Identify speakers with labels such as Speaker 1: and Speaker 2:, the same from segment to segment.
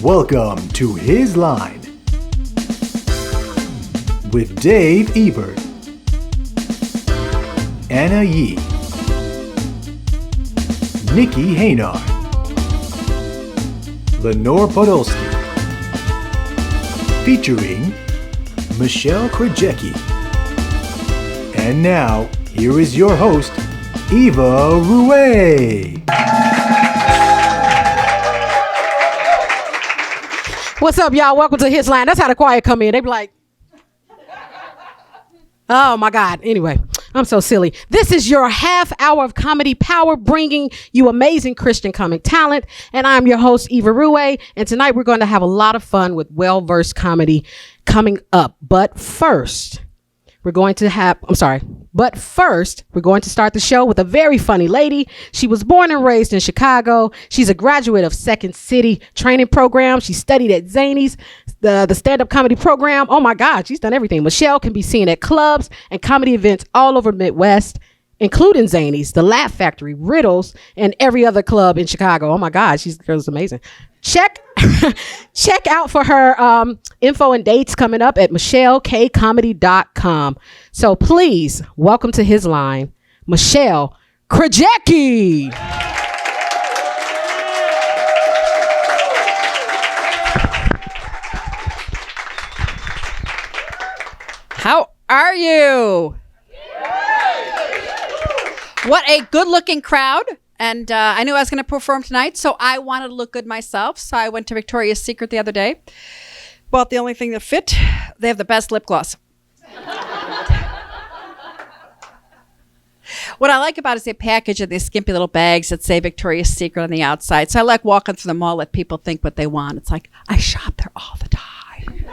Speaker 1: Welcome to His Line with Dave Ebert, Anna Yee, Nicci Hejnar, Lanore Podolske, featuring Michelle Krajecki. And now, here is your host, Eva Ruwe.
Speaker 2: What's up, y'all? Welcome to His Line. That's how the choir come in. They be like, oh my God. Anyway, I'm so silly. This is your half hour of comedy power, bringing you amazing Christian comic talent. And I'm your host, Eva Ruwe. And tonight we're going to have a lot of fun with well-versed comedy coming up. But first, we're going to start the show with a very funny lady. She was born and raised in Chicago. She's a graduate of Second City training program. She studied at Zanies, the stand-up comedy program. Oh my God, she's done everything. Michelle can be seen at clubs and comedy events all over Midwest, including Zanies, the Laugh Factory, Riddles, and every other club in Chicago. Oh my God, she's amazing. Check out for her info and dates coming up at michellekcomedy.com. So please welcome to His Line, Michelle Krajecki.
Speaker 3: How are you? What a good-looking crowd. And I knew I was going to perform tonight, so I wanted to look good myself. So I went to Victoria's Secret the other day. Bought the only thing that fit. They have the best lip gloss. What I like about it is they package in these skimpy little bags that say Victoria's Secret on the outside. So I like walking through the mall, let people think what they want. It's like, I shop there all the time.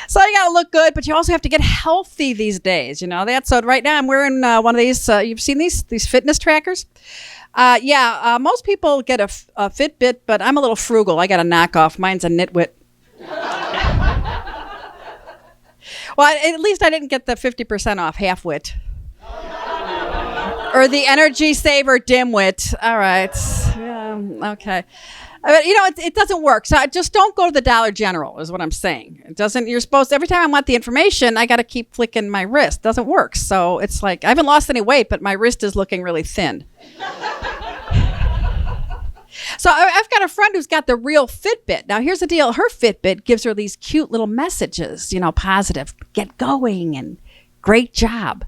Speaker 3: So you gotta look good, but you also have to get healthy these days. You know that. So right now I'm wearing one of these. You've seen these fitness trackers? Most people get a Fitbit, but I'm a little frugal. I got a knockoff. Mine's a Nitwit. Well, at least I didn't get the 50% off half-wit. Or the Energy Saver dimwit. All right. Okay. It doesn't work. So just don't go to the Dollar General is what I'm saying. It doesn't, you're supposed to, every time I want the information, I got to keep flicking my wrist. Doesn't work. So it's like, I haven't lost any weight, but my wrist is looking really thin. So I've got a friend who's got the real Fitbit. Now here's the deal. Her Fitbit gives her these cute little messages, positive, get going and great job.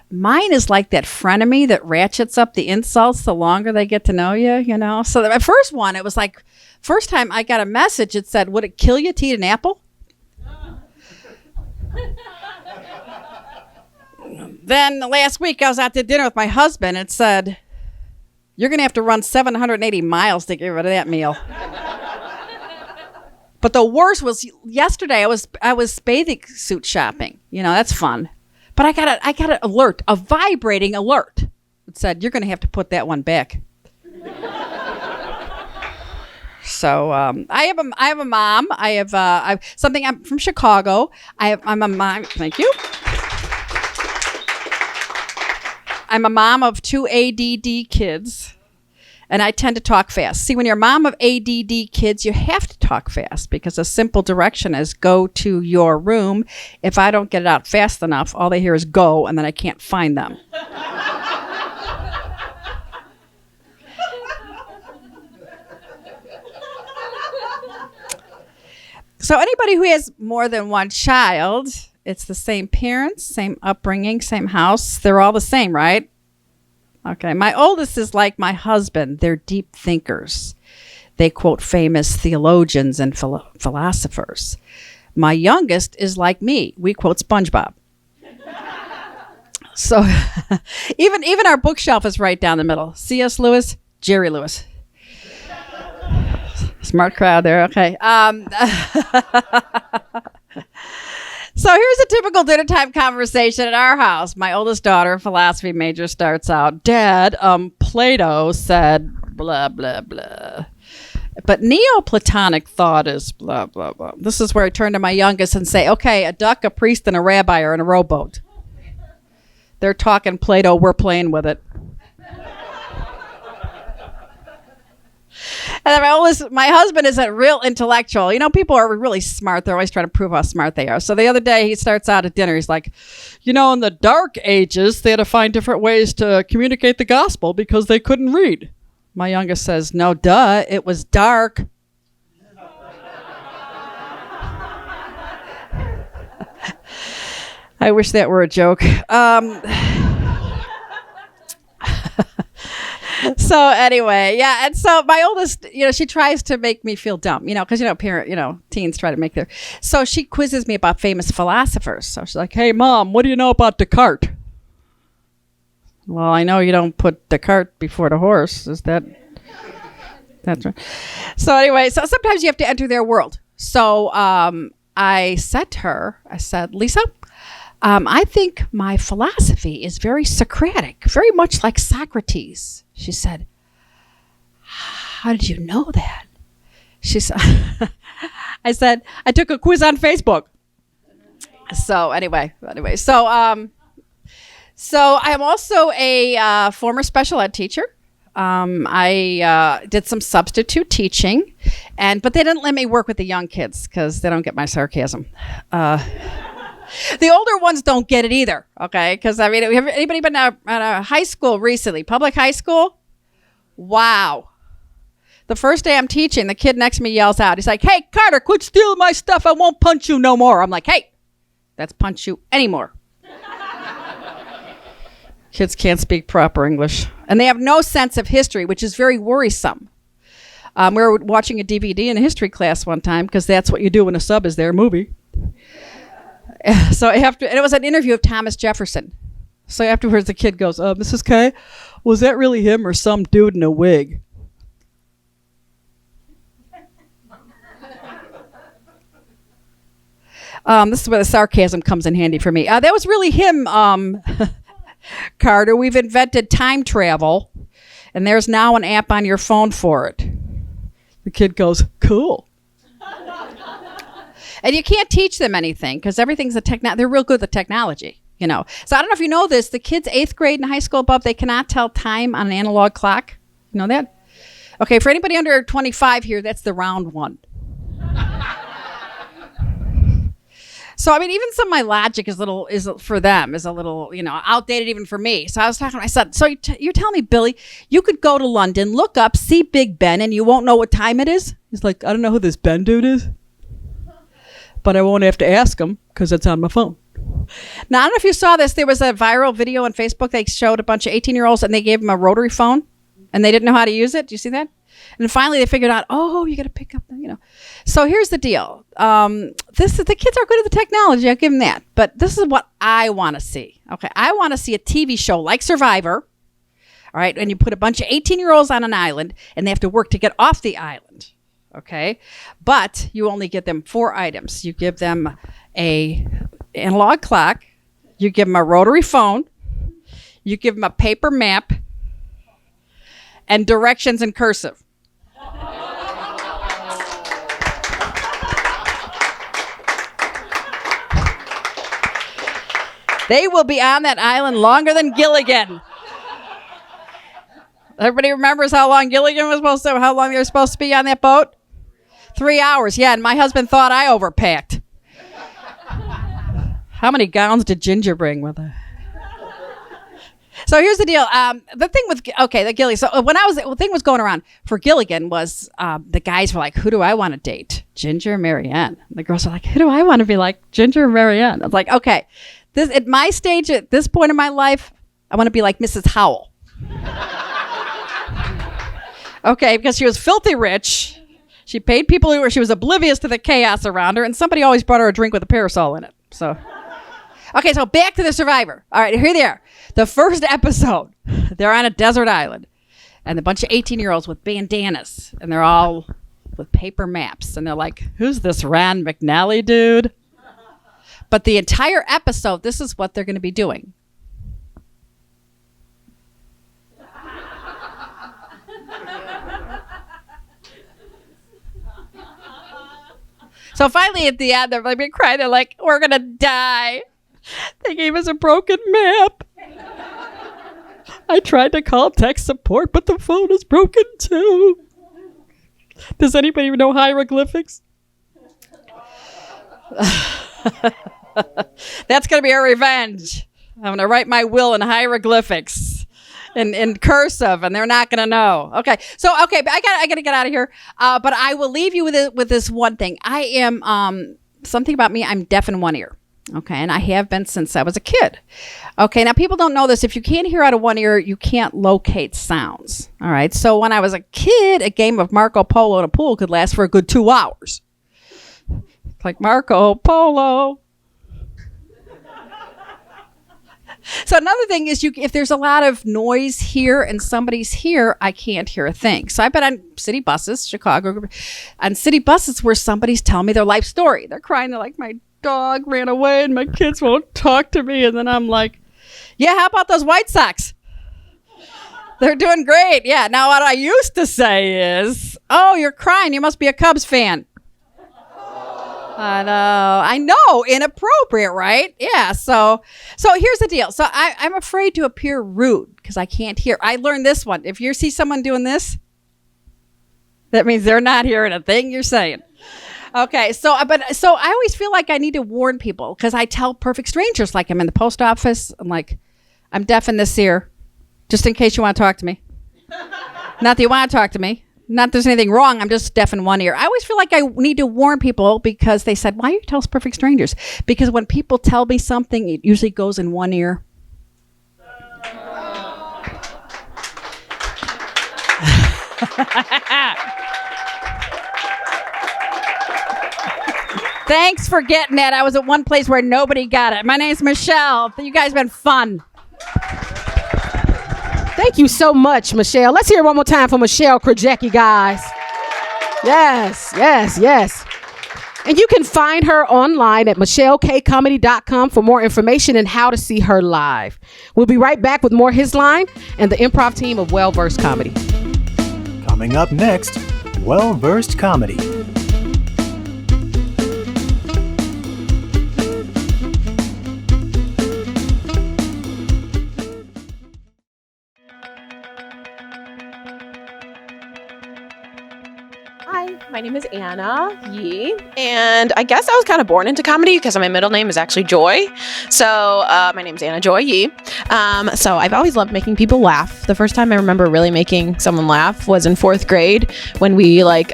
Speaker 3: Mine is like that frenemy that ratchets up the insults the longer they get to know you, So the first one, it was like, first time I got a message, it said, would it kill you to eat an apple? Then last week I was out to dinner with my husband. It said, you're going to have to run 780 miles to get rid of that meal. But the worst was yesterday I was bathing suit shopping. That's fun. But I got an alert, a vibrating alert. It said, you're going to have to put that one back. So I have a mom. I'm from Chicago. I'm a mom. Thank you. I'm a mom of 2 ADD kids. And I tend to talk fast. See, when you're a mom of ADD kids, you have to talk fast because a simple direction is go to your room. If I don't get it out fast enough, all they hear is go, and then I can't find them. So anybody who has more than one child, it's the same parents, same upbringing, same house. They're all the same, right? Okay, my oldest is like my husband. They're deep thinkers. They quote famous theologians and philosophers. My youngest is like me. We quote SpongeBob. So even our bookshelf is right down the middle. C.S. Lewis, Jerry Lewis. Smart crowd there, okay. So here's a typical dinner time conversation at our house. My oldest daughter, philosophy major, starts out, Dad, Plato said blah, blah, blah. But Neoplatonic thought is blah, blah, blah. This is where I turn to my youngest and say, okay, a duck, a priest, and a rabbi are in a rowboat. They're talking Plato, we're playing with it. then my husband is a real intellectual. You know, people are really smart. They're always trying to prove how smart they are. So the other day he starts out at dinner. He's like, you know, in the dark ages, they had to find different ways to communicate the gospel because they couldn't read. My youngest says, no, duh, it was dark. I wish that were a joke. So anyway, yeah. And so my oldest, you know, she tries to make me feel dumb, you know, because, teens try to make their. So she quizzes me about famous philosophers. So she's like, hey, Mom, what do you know about Descartes? Well, I know you don't put the cart before the horse. Is that? That's right. So anyway, so sometimes you have to enter their world. So I said to her, Lisa, I think my philosophy is very Socratic, very much like Socrates. She said, how did you know that? She said, I said, I took a quiz on Facebook. So anyway, so I am also a former special ed teacher. I did some substitute teaching, but they didn't let me work with the young kids because they don't get my sarcasm. The older ones don't get it either, okay? Because, I mean, have anybody been at a high school recently? Public high school? Wow. The first day I'm teaching, the kid next to me yells out. He's like, hey, Carter, quit stealing my stuff. I won't punch you no more. I'm like, hey, that's punch you anymore. Kids can't speak proper English. And they have no sense of history, which is very worrisome. We were watching a DVD in a history class one time because that's what you do when a sub is there, movie. So and it was an interview of Thomas Jefferson. So afterwards, the kid goes, Mrs. K, was that really him or some dude in a wig? This is where the sarcasm comes in handy for me. That was really him, Carter. We've invented time travel, and there's now an app on your phone for it. The kid goes, cool. And you can't teach them anything because everything's they're real good at technology, you know. So I don't know if you know this, the kids 8th grade and high school above, they cannot tell time on an analog clock. You know that? Okay, for anybody under 25 here, that's the round one. So, I mean, even some of my logic is a little outdated even for me. So I was talking to my son, so you're telling me, Billy, you could go to London, look up, see Big Ben, and you won't know what time it is? He's like, I don't know who this Ben dude is. But I won't have to ask him because it's on my phone. Now, I don't know if you saw this. There was a viral video on Facebook. They showed a bunch of 18-year-olds and they gave them a rotary phone and they didn't know how to use it. Do you see that? And finally they figured out, you got to pick up the. So here's the deal. The kids are good at the technology. I'll give them that. But this is what I want to see. Okay, I want to see a TV show like Survivor. All right, and you put a bunch of 18-year-olds on an island and they have to work to get off the island. Okay, but you only give them 4 items. You give them a analog clock. You give them a rotary phone. You give them a paper map and directions in cursive. They will be on that island longer than Gilligan. Everybody remembers how long Gilligan was how long they were supposed to be on that boat? 3 hours, yeah, and my husband thought I overpacked. How many gowns did Ginger bring with her? So here's the deal. The thing with, the Gilligan. So the thing was going around for Gilligan was the guys were like, who do I want to date? Ginger or Marianne? The girls were like, who do I want to be like? Ginger or Marianne? I was like, okay, this at my stage, at this point in my life, I want to be like Mrs. Howell. Okay, because she was filthy rich. She paid people she was oblivious to the chaos around her, and somebody always brought her a drink with a parasol in it. So, okay, so back to the Survivor. All right, here they are. The first episode, they're on a desert island, and a bunch of 18-year-olds with bandanas, and they're all with paper maps, and they're like, who's this Rand McNally dude? But the entire episode, this is what they're going to be doing. So finally at the end, they're like crying. They're like, we're going to die. They gave us a broken map. I tried to call tech support, but the phone is broken too. Does anybody know hieroglyphics? That's going to be our revenge. I'm going to write my will in hieroglyphics, in cursive, and they're not going to know. Okay, but I got to get out of here. But I will leave you with this one thing. I am something about me. I'm deaf in one ear. Okay, and I have been since I was a kid. Okay, now people don't know this. If you can't hear out of one ear, you can't locate sounds. All right, so when I was a kid, a game of Marco Polo in a pool could last for a good 2 hours. Like Marco Polo. So another thing is, if there's a lot of noise here and somebody's here, I can't hear a thing. So I've been on city buses, Chicago, on city buses where somebody's telling me their life story. They're crying. They're like, my dog ran away and my kids won't talk to me. And then I'm like, yeah, how about those White Sox? They're doing great. Yeah. Now what I used to say is, oh, you're crying. You must be a Cubs fan. I know, inappropriate, right? Yeah. So here's the deal. So I'm afraid to appear rude because I can't hear. I learned this one. If you see someone doing this, that means they're not hearing a thing you're saying. Okay. So I always feel like I need to warn people because I tell perfect strangers, like I'm in the post office. I'm like, I'm deaf in this ear, just in case you want to talk to me. Not that you want to talk to me. Not that there's anything wrong. I'm just deaf in one ear. I always feel like I need to warn people because they said, why do you tell us perfect strangers? Because when people tell me something, it usually goes in one ear. Thanks for getting that. I was at one place where nobody got it. My name's Michelle. You guys have been fun.
Speaker 2: Thank you so much, Michelle. Let's hear it one more time for Michelle Krajecki, guys. Yes. And you can find her online at michellekcomedy.com for more information and how to see her live. We'll be right back with more His Line and the improv team of Well-Versed Comedy.
Speaker 1: Coming up next, Well-Versed Comedy.
Speaker 4: My name is Anna Yee, and I guess I was kind of born into comedy because my middle name is actually Joy. So my name's Anna Joy Yee. So I've always loved making people laugh. The first time I remember really making someone laugh was in 4th grade when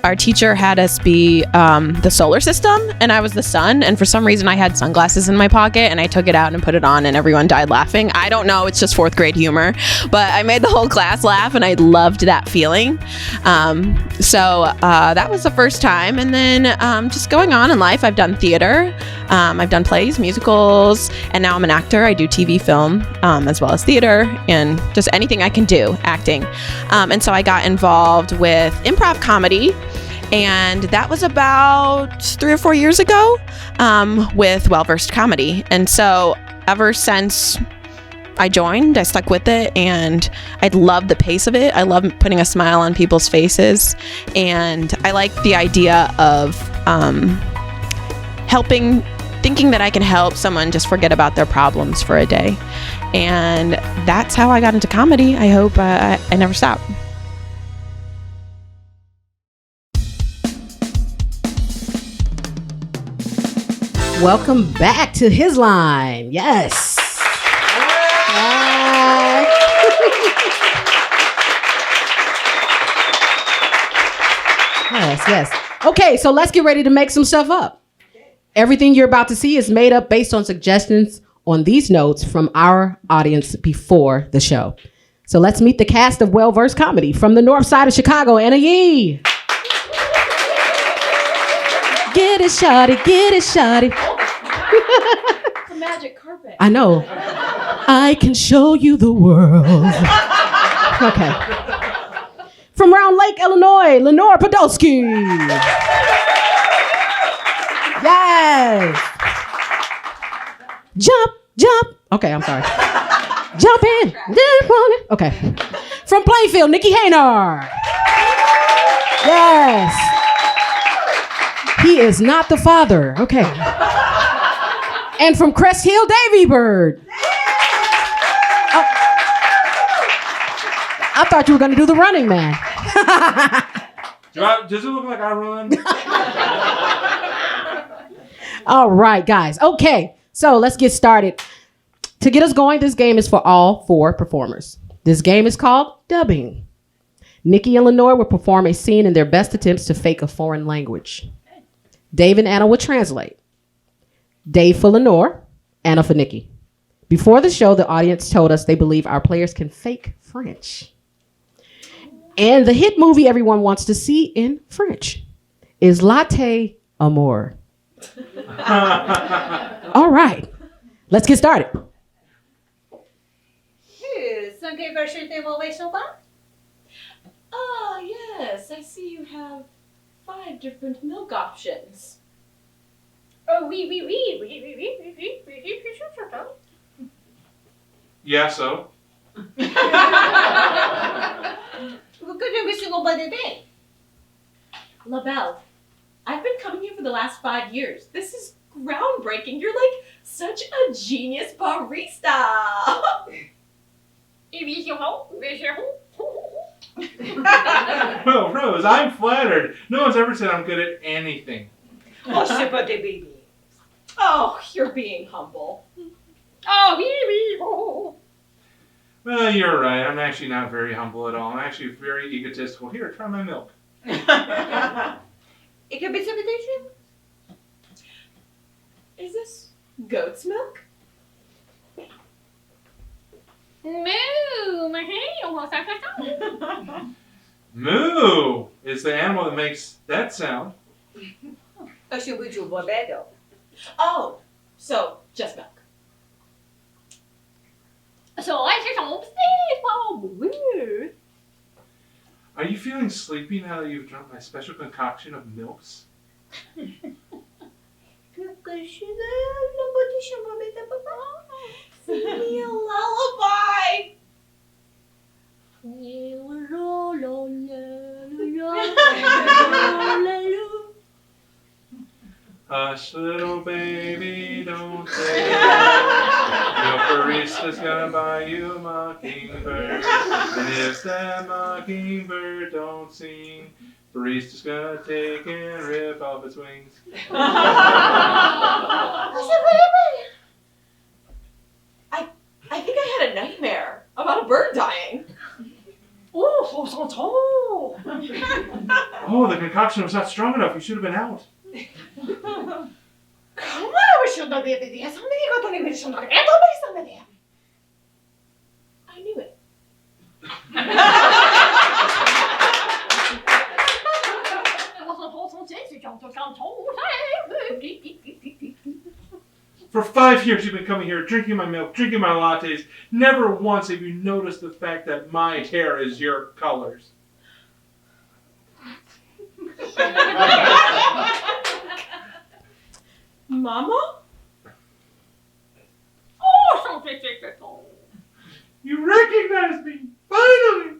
Speaker 4: our teacher had us be the solar system, and I was the sun. And for some reason, I had sunglasses in my pocket, and I took it out and put it on, and everyone died laughing. I don't know. It's just 4th grade humor, but I made the whole class laugh, and I loved that feeling. So that was the first time. And then just going on in life, I've done theater, I've done plays, musicals, and now I'm an actor. I do TV, film, as well as theater, and just anything I can do, acting. And so I got involved with improv comedy, and that was about 3 or 4 years ago with Well-Versed Comedy. And so ever since I joined, I stuck with it, and I love the pace of it. I love putting a smile on people's faces, and I like the idea of thinking that I can help someone just forget about their problems for a day. And that's how I got into comedy. I hope I never stop.
Speaker 2: Welcome back to His Line. Yes. Yes. Okay, so let's get ready to make some stuff up. Everything you're about to see is made up based on suggestions on these notes from our audience before the show. So let's meet the cast of Well-Versed Comedy from the north side of Chicago. Anna Yee. Get it, shawty, get it, shawty.
Speaker 4: It's a magic carpet.
Speaker 2: I know. I can show you the world. Okay. From Round Lake, Illinois, Lanore Podolske. Yes. Jump. Okay, I'm sorry. Jump in. Okay. From Plainfield, Nicci Hejnar. Yes. He is not the father. Okay. And from Crest Hill, Dave Ebert. I thought you were going to do the Running Man.
Speaker 5: Does it look like I run?
Speaker 2: All right, guys. Okay, so let's get started. To get us going, this game is for all 4 performers. This game is called dubbing. Nicci and Lanore will perform a scene in their best attempts to fake a foreign language. Dave and Anna will translate. Dave for Lanore, Anna for Nicci. Before the show, the audience told us they believe our players can fake French. And the hit movie everyone wants to see in French is Latte Amour. All right, let's get started.
Speaker 6: Ah, yes, I see you have 5 different milk options.
Speaker 7: Oh, oui.
Speaker 5: Yeah, so?
Speaker 6: LaBelle, I've been coming here for the last 5 years. This is groundbreaking. You're like such a genius barista.
Speaker 5: Well, Rose, I'm flattered. No one's ever said I'm good at anything.
Speaker 6: Oh, you're being humble.
Speaker 5: Well, you're right. I'm actually not very humble at all. I'm actually very egotistical. Here, try my milk.
Speaker 6: Is this goat's milk?
Speaker 5: Moo is the animal that makes that sound.
Speaker 6: Oh, so just milk.
Speaker 5: Are you feeling sleepy now that you've drunk my special concoction of milks?
Speaker 6: Sing me a lullaby.
Speaker 5: Hush, little baby, don't say that. Your barista's gonna buy you a mockingbird. And if that mockingbird don't sing, barista's gonna take and rip off its wings.
Speaker 6: I think I had a nightmare about a bird dying.
Speaker 5: Oh, the concoction was not strong enough. You should have been out.
Speaker 6: I knew it.
Speaker 5: For 5 years you've been coming here, drinking my milk, drinking my lattes. Never once have you noticed the fact that my hair is your colors.
Speaker 6: Mama?
Speaker 5: You recognize me, finally!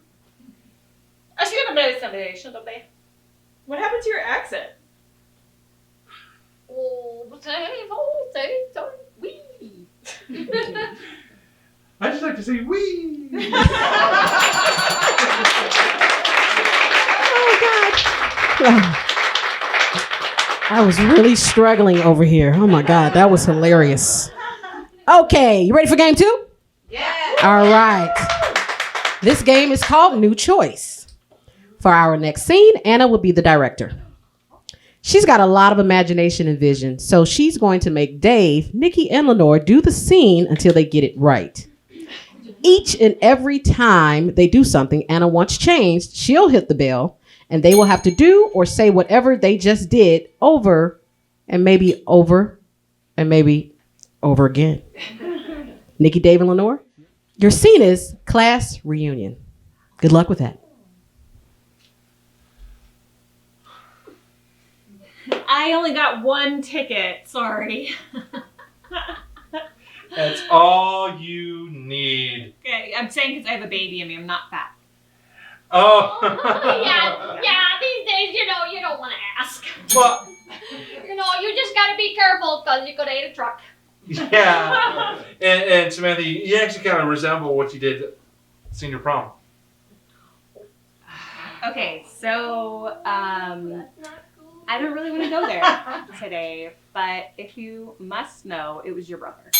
Speaker 6: What happened to your accent?
Speaker 5: I just like to say wee.
Speaker 2: I was really struggling over here. Oh my God, that was hilarious. Okay, you ready for game 2?
Speaker 6: Yeah.
Speaker 2: All right. This game is called New Choice. For our next scene, Anna will be the director. She's got a lot of imagination and vision, so she's going to make Dave, Nicci, and Lanore do the scene until they get it right. Each and every time they do something Anna wants changed, she'll hit the bell, and they will have to do or say whatever they just did over and maybe over and maybe over again. Nicci, Dave, and Lanore, your scene is class reunion. Good luck with that.
Speaker 8: I only got 1 ticket, sorry.
Speaker 5: That's all you need.
Speaker 8: Okay, I'm saying because I have a baby in me, I'm not fat.
Speaker 5: Oh.
Speaker 7: yeah, these days, you don't want to ask.
Speaker 5: Well,
Speaker 7: You just got to be careful because you could hit a truck.
Speaker 5: yeah. And Samantha, you actually kind of resemble what you did at senior prom.
Speaker 8: Okay, so I don't really want to go there today, but if you must know, it was your brother.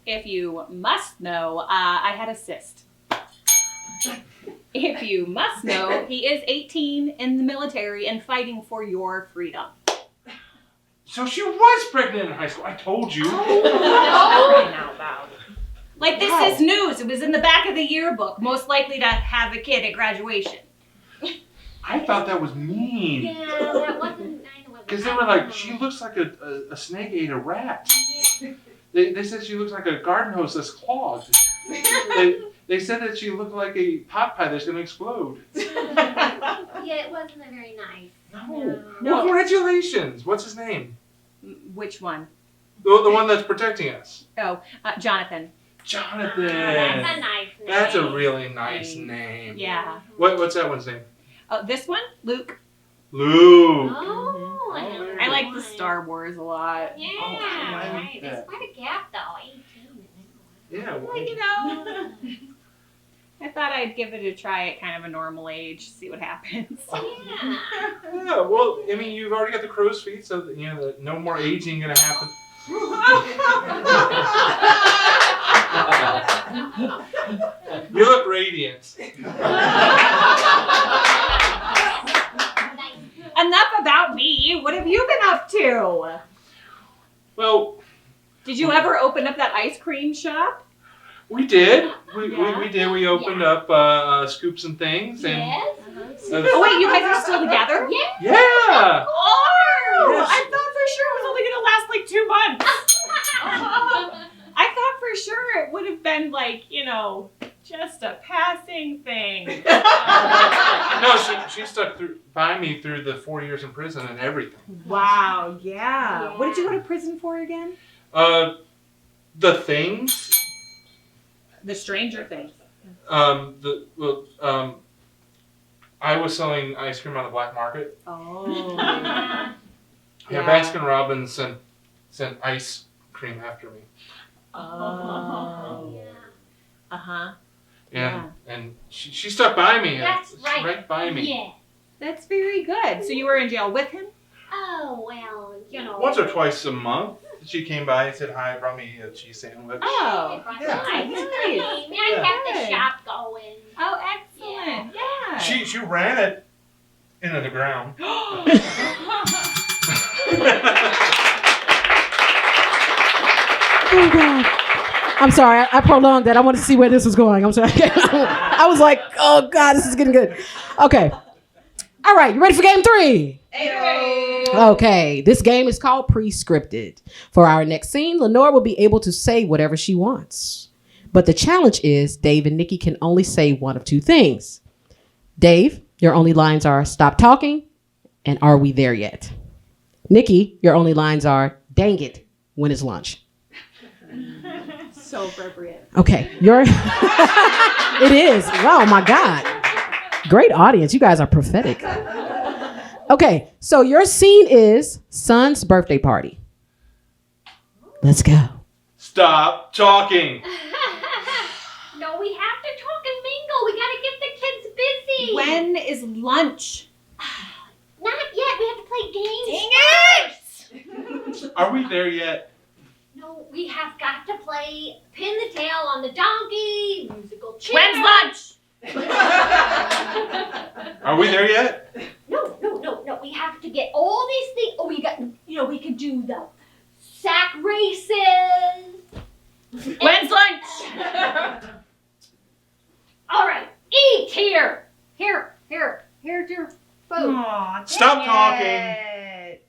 Speaker 8: If you must know, I had a cyst. If you must know, he is 18 in the military and fighting for your freedom.
Speaker 5: So she was pregnant in high school. I told you.
Speaker 8: Like, this is news. It was in the back of the yearbook. Most likely to have a kid at graduation.
Speaker 5: I thought that was mean.
Speaker 7: Yeah, that wasn't.
Speaker 5: Because they were like, she looks like a snake ate a rat. They said she looks like a garden hose that's clogged. They said that she looked like a pot pie that's going to explode.
Speaker 7: Yeah, it wasn't very nice.
Speaker 5: No. Well, congratulations. What's his name?
Speaker 8: Which one?
Speaker 5: The one that's protecting us.
Speaker 8: Oh, Jonathan.
Speaker 5: Jonathan.
Speaker 7: That's a nice name.
Speaker 5: That's a really nice name.
Speaker 8: Yeah.
Speaker 5: What's that one's name?
Speaker 8: Oh, this one? Luke.
Speaker 5: Luke.
Speaker 7: Oh,
Speaker 8: I like the Star Wars a lot.
Speaker 7: Yeah, right. There's quite a gap though. 18.
Speaker 5: Yeah.
Speaker 8: Well, you know, I thought I'd give it a try at kind of a normal age, see what happens.
Speaker 7: Yeah.
Speaker 5: Yeah, well, I mean, you've already got the crow's feet, so that, you know, that no more aging gonna happen. You look radiant.
Speaker 8: Enough about me. What have you been up to?
Speaker 5: Well,
Speaker 8: Did you ever open up that ice cream shop?
Speaker 5: we did. We
Speaker 8: Yeah.
Speaker 5: did. We opened up Scoops and Things, and
Speaker 7: Yes.
Speaker 8: Oh wait, you guys are still together?
Speaker 7: Yeah.
Speaker 5: yeah.
Speaker 8: Oh!
Speaker 5: Yes.
Speaker 8: I thought for sure it was only gonna last like 2 months. I thought for sure it would have been like, you know, just a passing thing.
Speaker 5: No, she stuck by me through the 4 years in prison and everything.
Speaker 8: Wow, yeah. What did you go to prison for again?
Speaker 5: The Things.
Speaker 8: The Stranger Things.
Speaker 5: I was selling ice cream on the black market.
Speaker 8: Oh.
Speaker 5: Yeah,
Speaker 8: Yeah.
Speaker 5: Baskin Robbins sent ice cream after me.
Speaker 8: Oh.
Speaker 7: Yeah.
Speaker 8: Uh-huh.
Speaker 5: And she stuck by me.
Speaker 7: That's right.
Speaker 5: Right by me.
Speaker 7: Yeah.
Speaker 8: That's very good. So you were in jail with him?
Speaker 7: Oh, well, you know.
Speaker 5: Once or twice a month, she came by and said hi, brought me a cheese sandwich.
Speaker 8: Oh.
Speaker 7: Yeah.
Speaker 8: Nice.
Speaker 7: I kept the shop going.
Speaker 8: Oh, excellent. Yeah.
Speaker 5: She ran it into the ground.
Speaker 2: Oh, God. I'm sorry. I prolonged that. I wanted to see where this was going. I'm sorry. I was like, oh, God, this is getting good. Okay. All right. You ready for game 3? Okay. This game is called Pre-Scripted. For our next scene, Lanore will be able to say whatever she wants. But the challenge is Dave and Nicci can only say one of two things. Dave, your only lines are stop talking and are we there yet? Nicci, your only lines are dang it, when is lunch?
Speaker 8: So appropriate.
Speaker 2: Okay, it is. Oh my God. Great audience. You guys are prophetic. Okay, so your scene is son's birthday party. Let's go.
Speaker 5: Stop talking.
Speaker 7: No, we have to talk and mingle. We gotta get the kids busy.
Speaker 8: When is lunch?
Speaker 7: Not yet. We have to play games.
Speaker 8: Dang it!
Speaker 5: Are we there yet?
Speaker 7: No, we have got to play pin the tail on the donkey, musical chair.
Speaker 8: When's lunch?
Speaker 5: Are we there yet?
Speaker 7: No. We have to get all these things. Oh, we can do the sack races.
Speaker 8: When's lunch?
Speaker 7: All right, eat here. Here's your food.
Speaker 8: Aw,
Speaker 5: Stop talking.
Speaker 8: it.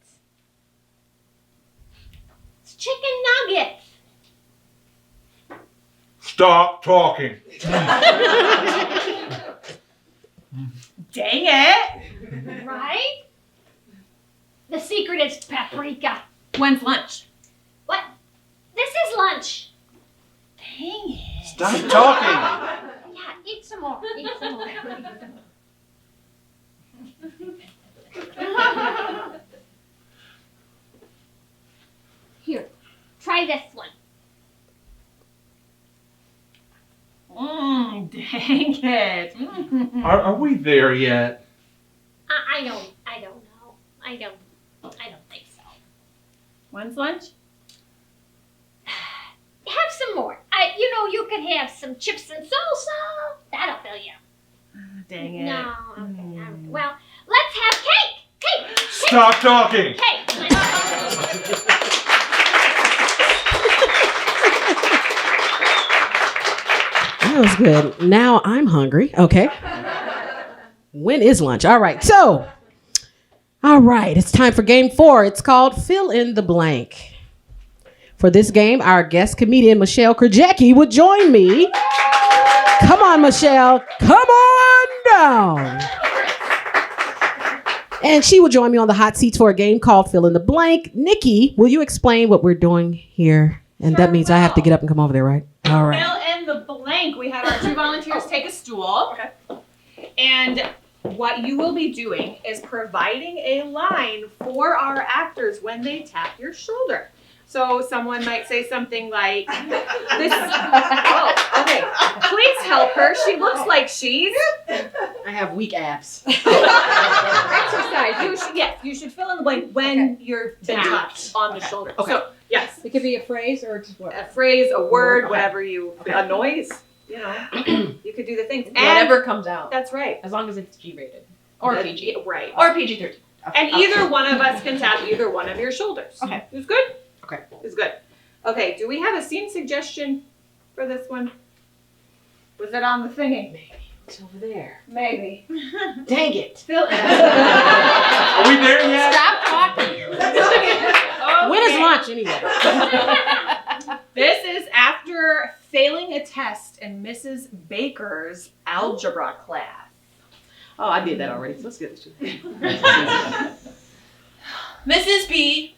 Speaker 7: It's chicken nuggets.
Speaker 5: Stop talking.
Speaker 8: Dang it.
Speaker 7: Right? The secret is paprika.
Speaker 8: When's lunch?
Speaker 7: What? This is lunch.
Speaker 8: Dang it.
Speaker 5: Stop talking.
Speaker 7: Yeah, eat some more. Here, try this one.
Speaker 8: Dang Dang it.
Speaker 5: Are we there yet?
Speaker 7: I don't know. I don't think so.
Speaker 8: When's lunch?
Speaker 7: Have some more. You could have some chips and salsa. That'll fill you.
Speaker 8: Dang it.
Speaker 7: No. Okay. All right. Well, let's have cake. Cake.
Speaker 5: Stop talking!
Speaker 7: Cake.
Speaker 2: That was good. Now I'm hungry. Okay. When is lunch? All right. It's time for game 4. It's called Fill in the Blank. For this game, our guest comedian, Michelle Krajecki, would join me. Come on, Michelle. Come on down. And she will join me on the hot seats for a game called Fill in the Blank. Nicci, will you explain what we're doing here? And that means I have to get up and come over there, right? All right.
Speaker 8: Fill in the blank. We have our 2 volunteers take a stool. Okay. And what you will be doing is providing a line for our actors when they tap your shoulder. So someone might say something like, "This." Oh, okay. Please help her. She looks like she's.
Speaker 2: I have weak abs.
Speaker 8: Exercise. You should fill in the blank when you're tapped on the shoulder.
Speaker 2: Okay.
Speaker 8: So yes,
Speaker 2: It could be a phrase or just what?
Speaker 8: a phrase, a word,
Speaker 2: Okay.
Speaker 8: whatever a noise. You could do the things. And
Speaker 4: Whatever comes out.
Speaker 8: That's right.
Speaker 4: As long as it's G-rated. Or
Speaker 8: That-
Speaker 4: PG.
Speaker 8: Right.
Speaker 4: Or PG-13.
Speaker 8: And either one of us can tap either one of your shoulders.
Speaker 4: Okay.
Speaker 8: It's good?
Speaker 2: Okay.
Speaker 8: It's good. Okay, do we have a scene suggestion for this one? Was it on the thingy?
Speaker 2: Maybe. It's over there.
Speaker 8: Maybe.
Speaker 2: Dang it.
Speaker 8: Phil.
Speaker 5: Are we there yet?
Speaker 4: Stop talking.
Speaker 2: When is lunch anyway?
Speaker 8: This is after failing a test in Mrs. Baker's algebra class.
Speaker 2: Oh, I did that already. So let's get this.
Speaker 4: Mrs. B,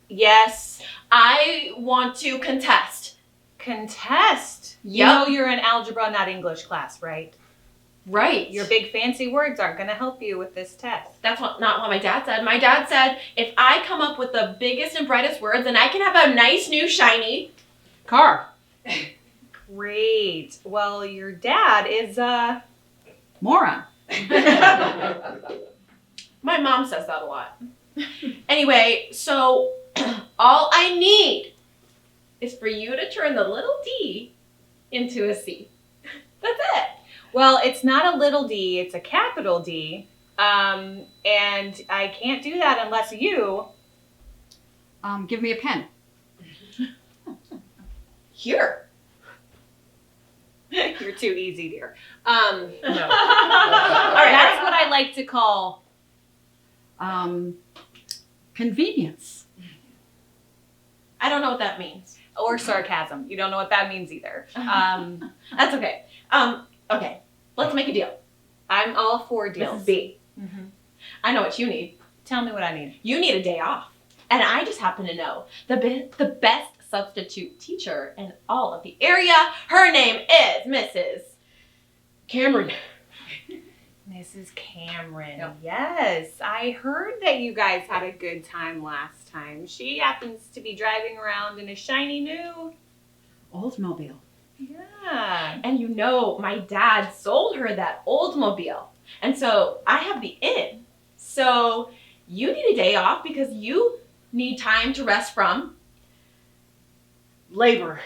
Speaker 8: Yes.
Speaker 4: I want to contest.
Speaker 8: Contest. You
Speaker 4: Yep.
Speaker 8: know you're in algebra, not English class, right?
Speaker 4: Right.
Speaker 8: Your big fancy words aren't going to help you with this test.
Speaker 4: That's not what my dad said. My dad said, if I come up with the biggest and brightest words, then I can have a nice new shiny car.
Speaker 8: Great. Well, your dad is a
Speaker 3: Moron.
Speaker 4: My mom says that a lot. Anyway, so all I need is for you to turn the little D into a C. That's it.
Speaker 8: Well, it's not a little d, it's a capital D. And I can't do that unless you.
Speaker 3: Give me a pen.
Speaker 4: Here.
Speaker 8: You're too easy, dear.
Speaker 4: No.
Speaker 8: All right, that's what I like to call.
Speaker 3: Convenience.
Speaker 4: I don't know what that means.
Speaker 8: Or sarcasm. You don't know what that means either.
Speaker 4: That's okay. Okay. Let's make a deal.
Speaker 8: I'm all for deals.
Speaker 4: Mrs. B.
Speaker 8: Mhm.
Speaker 4: I know what you need.
Speaker 8: Tell me what I need.
Speaker 4: You need a day off. And I just happen to know the best substitute teacher in all of the area. Her name is Mrs. Cameron.
Speaker 8: Mrs. Cameron.
Speaker 4: Yep.
Speaker 8: Yes, I heard that you guys had a good time last time. She happens to be driving around in a shiny new.
Speaker 3: Oldsmobile.
Speaker 8: Yeah.
Speaker 4: And you know, my dad sold her that Oldsmobile. And so I have the in. So you need a day off because you need time to rest from labor.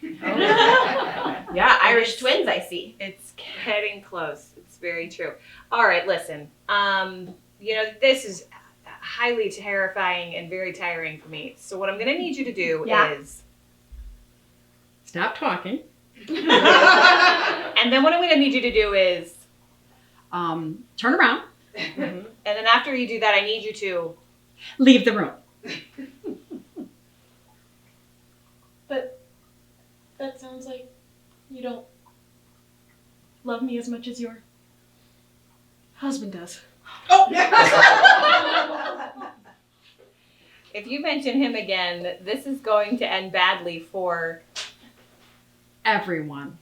Speaker 4: Yeah, Irish twins, I see.
Speaker 8: It's getting close. It's very true. All right, listen. This is highly terrifying and very tiring for me. So what I'm going to need you to do is.
Speaker 3: Stop talking.
Speaker 8: And then what I'm going to need you to do is.
Speaker 3: Turn around.
Speaker 8: And then after you do that, I need you to.
Speaker 3: Leave the room.
Speaker 4: But that sounds like you don't love me as much as your husband does.
Speaker 8: If you mention him again, this is going to end badly for.
Speaker 3: Everyone.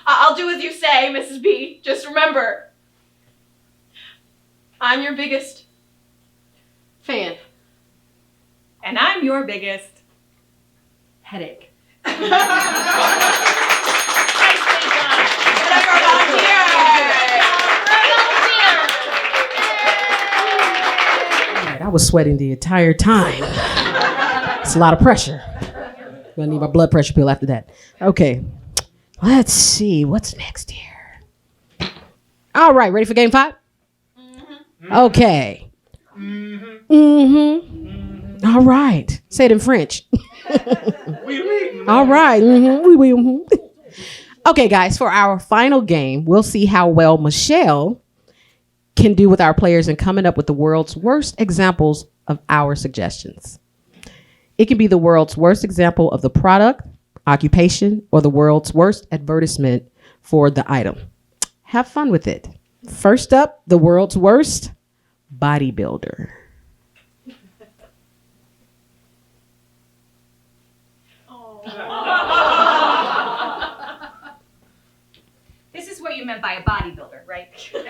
Speaker 4: I'll do as you say, Mrs. B. Just remember, I'm your biggest fan.
Speaker 8: And I'm your biggest.
Speaker 3: Headache.
Speaker 2: was sweating the entire time. It's a lot of pressure. I'm gonna need my blood pressure pill after that. Okay, let's see what's next here. All right, ready for game 5? Okay. All right. Say it in French. All right. Oui, oui. Okay, guys, for our final game, we'll see how well Michelle can do with our players in coming up with the world's worst examples of our suggestions. It can be the world's worst example of the product, occupation, or the world's worst advertisement for the item. Have fun with it. First up, the world's worst bodybuilder.
Speaker 8: This is what you meant by a bodybuilder, right? Because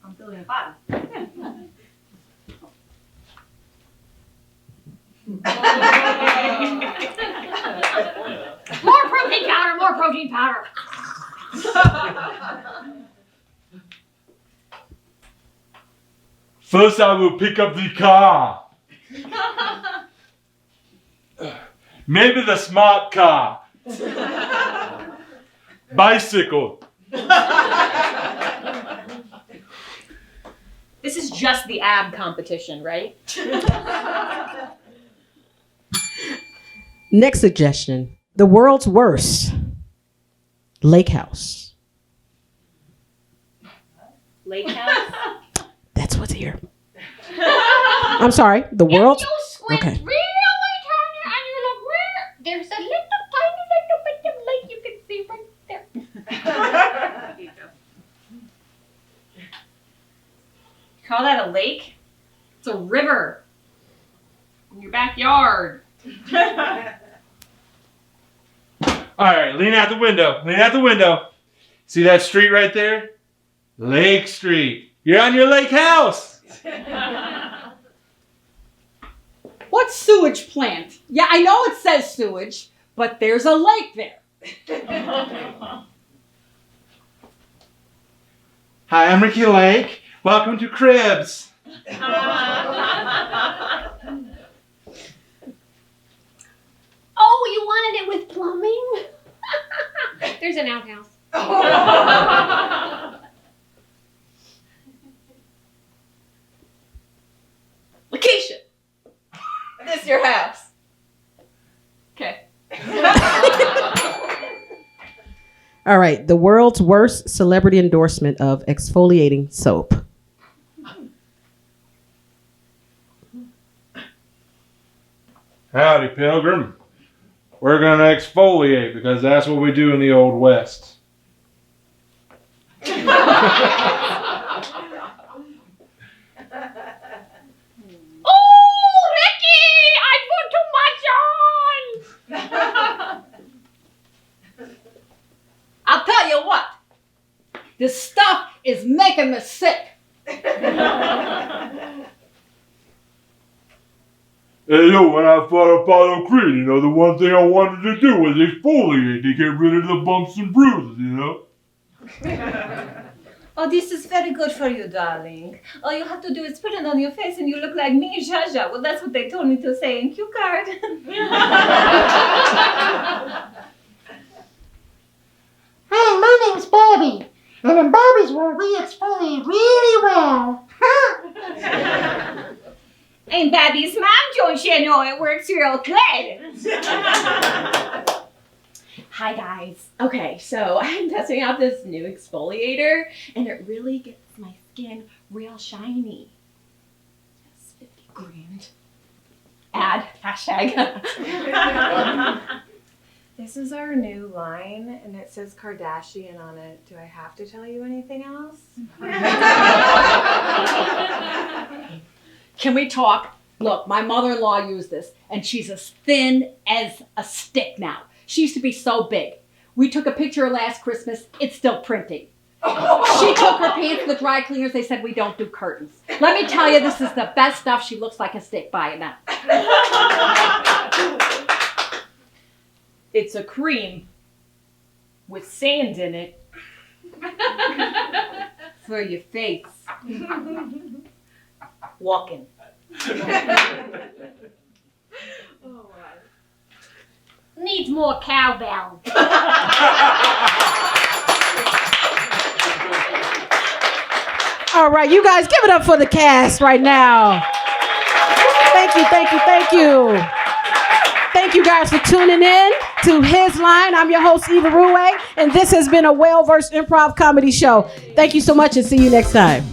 Speaker 8: I'm building a body. More protein powder, more protein powder.
Speaker 5: First, I will pick up the car. Maybe the smart car. Bicycle.
Speaker 8: This is just the ab competition, right?
Speaker 2: Next suggestion, the world's worst lake house.
Speaker 8: Lake house?
Speaker 2: That's what's here. I'm sorry, the world's...
Speaker 7: You squint
Speaker 2: Okay.
Speaker 7: really tiny and you look where there's a little tiny bit of lake you can see right there.
Speaker 8: Call that a lake? It's a river. In your backyard.
Speaker 5: All right, lean out the window. Lean out the window. See that street right there? Lake Street. You're on your lake house.
Speaker 3: What sewage plant? Yeah, I know it says sewage, but there's a lake there.
Speaker 5: Hi, I'm Ricky Lake. Welcome to Cribs.
Speaker 7: Oh, you wanted it with plumbing?
Speaker 6: There's an outhouse.
Speaker 4: Location. This your house.
Speaker 3: Okay.
Speaker 2: All right, the world's worst celebrity endorsement of exfoliating soap.
Speaker 5: Howdy, Pilgrim. We're gonna exfoliate because that's what we do in the Old West.
Speaker 7: Oh, Ricky! I put too much on!
Speaker 3: I'll tell you what. This stuff is making me sick.
Speaker 5: Hey, yo, when I fought Apollo Creed, the one thing I wanted to do was exfoliate to get rid of the bumps and bruises,
Speaker 8: Oh, this is very good for you, darling. All you have to do is put it on your face and you look like me, Jaja. Well, that's what they told me to say in cue card.
Speaker 9: Hi, my name's Bobby. And in Bobby's world, we exfoliate really well.
Speaker 8: And Bobby's mom told you know it works real good.
Speaker 6: Hi guys. Okay, so I'm testing out this new exfoliator and it really gets my skin real shiny. Yes, 50 grand. Ad, hashtag.
Speaker 8: This is our new line, and it says Kardashian on it. Do I have to tell you anything else?
Speaker 3: Can we talk? Look, my mother-in-law used this, and she's as thin as a stick now. She used to be so big. We took a picture of last Christmas. It's still printing. She took her pants to the dry cleaners. They said we don't do curtains. Let me tell you, this is the best stuff. She looks like a stick. Buy it now.
Speaker 8: It's a cream with sand in it for your face. walking.
Speaker 7: Needs more cowbell.
Speaker 2: All right, you guys, give it up for the cast right now. Thank you, thank you, thank you. Thank you guys for tuning in to His Line. I'm your host, Eva Ruwe, and this has been a well-versed improv comedy show. Thank you so much, and see you next time.